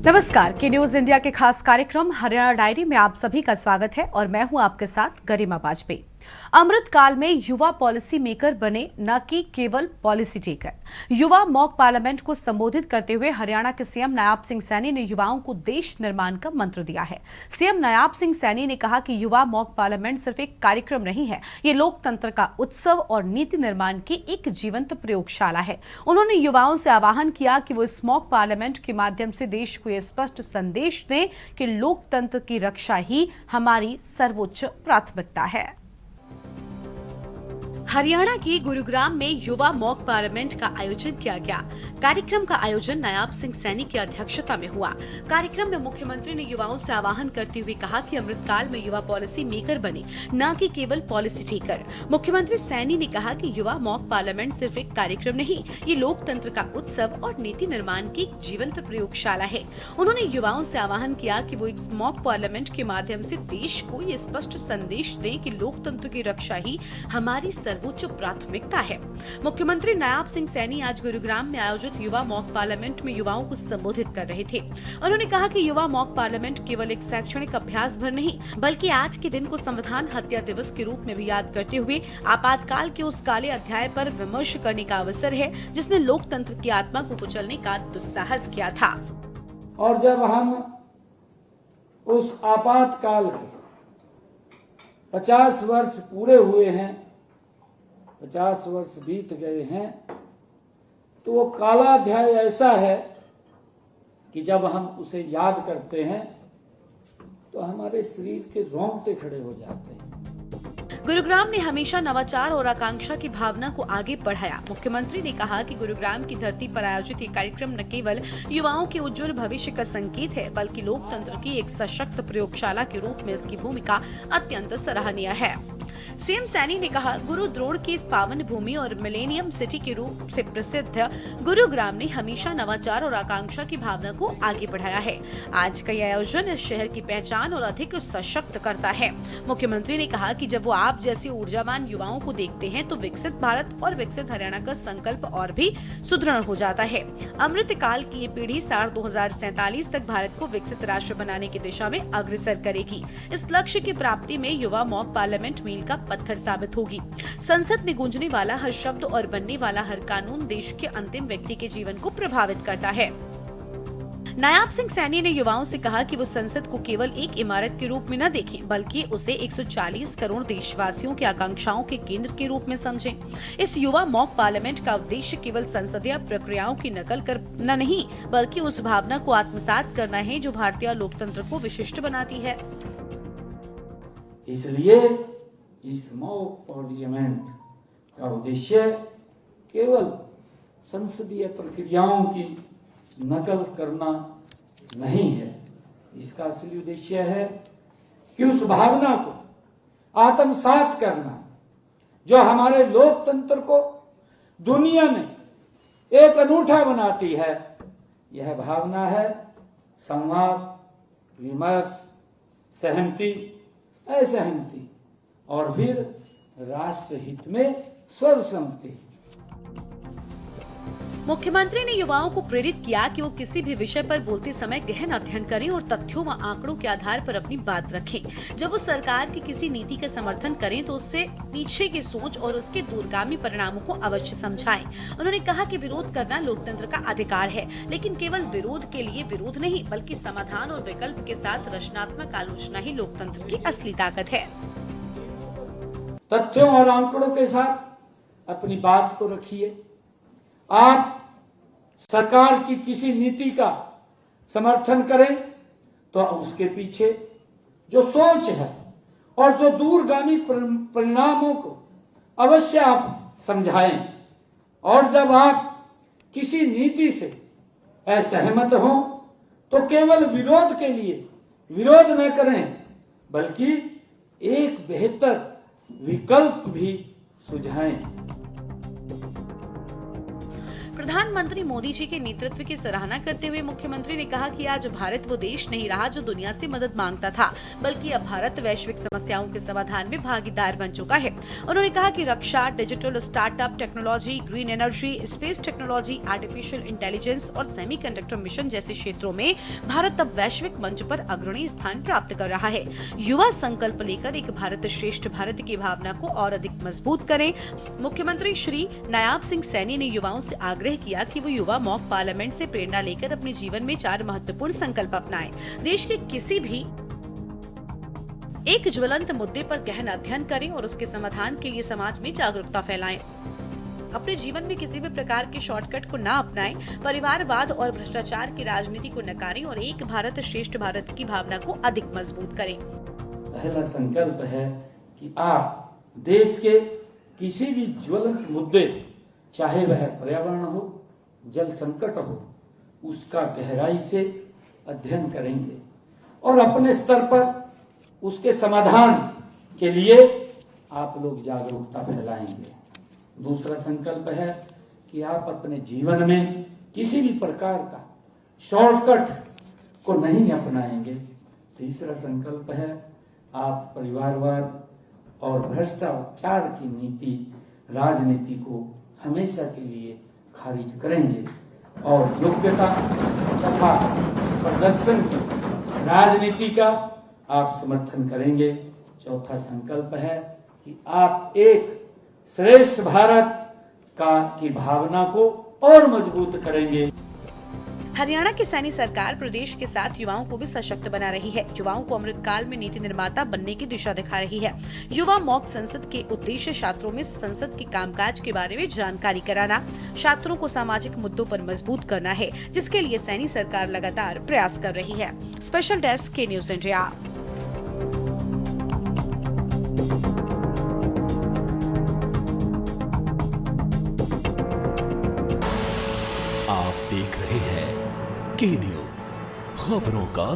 नमस्कार, के news India के खास कार्यक्रम हरियाणा डायरी में आप सभी का स्वागत है और मैं हूं आपके साथ गरिमा वाजपेयी। अमृत काल में युवा पॉलिसी मेकर बने, न कि केवल पॉलिसी टेकर। युवा मॉक पार्लियामेंट को संबोधित करते हुए हरियाणा के सीएम नायाब सिंह सैनी ने युवाओं को देश निर्माण का मंत्र दिया है। सीएम नायाब सिंह सैनी ने कहा कि युवा मॉक पार्लियामेंट सिर्फ एक कार्यक्रम नहीं है, ये लोकतंत्र का उत्सव और नीति निर्माण की एक जीवंत प्रयोगशाला है। उन्होंने युवाओं से आह्वान किया कि वो इस मॉक पार्लियामेंट के माध्यम से देश को यह स्पष्ट संदेश दें कि लोकतंत्र की रक्षा ही हमारी सर्वोच्च प्राथमिकता है। हरियाणा के गुरुग्राम में युवा मॉक पार्लियामेंट का आयोजन किया गया। कार्यक्रम का आयोजन नायाब सिंह सैनी की अध्यक्षता में हुआ। कार्यक्रम में मुख्यमंत्री ने युवाओं से आह्वान करते हुए कहा कि अमृतकाल में युवा पॉलिसी मेकर बने, न कि केवल पॉलिसी टेकर। मुख्यमंत्री सैनी ने कहा कि युवा मॉक पार्लियामेंट सिर्फ एक कार्यक्रम नहीं, ये लोकतंत्र का उत्सव और नीति निर्माण की जीवंत प्रयोगशाला है। उन्होंने युवाओं से आह्वान किया कि वो इस मॉक पार्लियामेंट के माध्यम से देश को ये स्पष्ट संदेश दें कि लोकतंत्र की रक्षा ही हमारी सर्वोच्च प्राथमिकता है। मुख्यमंत्री नायाब सिंह सैनी आज गुरुग्राम में आयोजित युवा मॉक पार्लियामेंट में युवाओं को संबोधित कर रहे थे। उन्होंने कहा कि युवा मॉक पार्लियामेंट केवल एक शैक्षणिक अभ्यास भर नहीं, बल्कि आज के दिन को संविधान हत्या दिवस के रूप में भी याद करते हुए आपातकाल के उस काले अध्याय पर विमर्श करने का अवसर है जिसने लोकतंत्र की आत्मा को कुचलने का दुस्साहस किया था। और जब हम उस आपातकाल के 50 वर्ष पूरे हुए हैं, 50 वर्ष बीत गए हैं, तो वो काला अध्याय ऐसा है कि जब हम उसे याद करते हैं तो हमारे शरीर के रोंगटे खड़े हो जाते हैं। गुरुग्राम ने हमेशा नवाचार और आकांक्षा की भावना को आगे बढ़ाया। मुख्यमंत्री ने कहा कि गुरुग्राम की धरती पर आयोजित ये कार्यक्रम न केवल युवाओं के उज्जवल भविष्य का संकेत है, बल्कि लोकतंत्र की एक सशक्त प्रयोगशाला के रूप में इसकी भूमिका अत्यंत सराहनीय है। सीएम सैनी ने कहा, गुरु द्रोण की इस पावन भूमि और मिलेनियम सिटी के रूप से प्रसिद्ध गुरुग्राम ने हमेशा नवाचार और आकांक्षा की भावना को आगे बढ़ाया है। आज का यह आयोजन इस शहर की पहचान और अधिक सशक्त करता है। मुख्यमंत्री ने कहा कि जब वो आप जैसे ऊर्जावान युवाओं को देखते हैं तो विकसित भारत और विकसित हरियाणा का संकल्प और भी सुदृढ़ हो जाता है। अमृत काल की ये पीढ़ी साल 2047 तक भारत को विकसित राष्ट्र बनाने की दिशा में अग्रसर करेगी। इस लक्ष्य की प्राप्ति में युवा मॉक पार्लियामेंट मील का पत्थर साबित होगी। संसद में गूंजने वाला हर शब्द और बनने वाला हर कानून देश के अंतिम व्यक्ति के जीवन को प्रभावित करता है। नायाब सिंह सैनी ने युवाओं से कहा कि वो संसद को केवल एक इमारत के रूप में न देखें, बल्कि उसे 140 करोड़ देशवासियों की आकांक्षाओं के केंद्र के रूप में समझें। इस युवा मॉक पार्लियामेंट का उद्देश्य केवल संसदीय प्रक्रियाओं की नकल करना नहीं, बल्कि उस भावना को आत्मसात करना है जो भारतीय लोकतंत्र को विशिष्ट बनाती है। इसलिए इस मॉक पार्लियामेंट का उद्देश्य केवल संसदीय प्रक्रियाओं की नकल करना नहीं है। इसका असली उद्देश्य है कि उस भावना को आत्मसात करना जो हमारे लोकतंत्र को दुनिया में एक अनूठा बनाती है। यह भावना है संवाद, विमर्श, सहमति, असहमति और फिर राष्ट्र हित में सर्वसम्मति। मुख्यमंत्री ने युवाओं को प्रेरित किया कि वो किसी भी विषय पर बोलते समय गहन अध्ययन करें और तथ्यों व आंकड़ों के आधार पर अपनी बात रखें। जब वो सरकार की किसी नीति का समर्थन करें तो उससे पीछे की सोच और उसके दूरगामी परिणामों को अवश्य समझाएं। उन्होंने कहा कि विरोध करना लोकतंत्र का अधिकार है, लेकिन केवल विरोध के लिए विरोध नहीं, बल्कि समाधान और विकल्प के साथ रचनात्मक आलोचना ही लोकतंत्र की असली ताकत है। तथ्यों और आंकड़ों के साथ अपनी बात को रखिए। आप सरकार की किसी नीति का समर्थन करें तो उसके पीछे जो सोच है और जो दूरगामी परिणामों को अवश्य आप समझाएं। और जब आप किसी नीति से असहमत हो तो केवल विरोध के लिए विरोध न करें, बल्कि एक बेहतर विकल्प भी सुझाएं। प्रधानमंत्री मोदी जी के नेतृत्व की सराहना करते हुए मुख्यमंत्री ने कहा कि आज भारत वो देश नहीं रहा जो दुनिया से मदद मांगता था, बल्कि अब भारत वैश्विक समस्याओं के समाधान में भागीदार बन चुका है। उन्होंने कहा कि रक्षा, digital, startup technology, green energy, space technology, artificial intelligence और सेमीकंडक्टर मिशन जैसे क्षेत्रों में भारत अब वैश्विक मंच पर अग्रणी स्थान प्राप्त कर रहा है। युवा संकल्प लेकर एक भारत श्रेष्ठ भारत की भावना को और अधिक मजबूत करें। मुख्यमंत्री श्री नायाब सिंह सैनी ने युवाओं से आग्रह किया कि वो युवा मॉक पार्लियामेंट से प्रेरणा लेकर अपने जीवन में 4 महत्वपूर्ण संकल्प अपनाएं। देश के किसी भी एक ज्वलंत मुद्दे पर गहन अध्ययन करें और उसके समाधान के लिए समाज में जागरूकता फैलाएं। अपने जीवन में किसी भी प्रकार के शॉर्टकट को ना अपनाएं, परिवारवाद और भ्रष्टाचार की राजनीति को नकारें और एक भारत श्रेष्ठ भारत की भावना को अधिक मजबूत करें। पहला संकल्प है कि आप देश के किसी भी ज्वलंत मुद्दे, चाहे वह पर्यावरण हो, जल संकट हो, उसका गहराई से अध्ययन करेंगे और अपने स्तर पर उसके समाधान के लिए आप लोग जागरूकता फैलाएंगे। दूसरा संकल्प है कि आप अपने जीवन में किसी भी प्रकार का शॉर्टकट को नहीं अपनाएंगे। तीसरा संकल्प है आप परिवारवाद और भ्रष्टाचार की नीति, राजनीति को हमेशा के लिए खारिज करेंगे और योग्यता तथा प्रदर्शन की राजनीति का आप समर्थन करेंगे। चौथा संकल्प है कि आप एक श्रेष्ठ भारत की भावना को और मजबूत करेंगे। हरियाणा की सैनी सरकार प्रदेश के साथ युवाओं को भी सशक्त बना रही है। युवाओं को अमृतकाल में नीति निर्माता बनने की दिशा दिखा रही है। युवा मॉक संसद के उद्देश्य छात्रों में संसद के कामकाज के बारे में जानकारी कराना, छात्रों को सामाजिक मुद्दों पर मजबूत करना है, जिसके लिए सैनी सरकार लगातार प्रयास कर रही है। स्पेशल डेस्क के न्यूज इंडिया। आप देख रहे हैं के न्यूज, खबरों का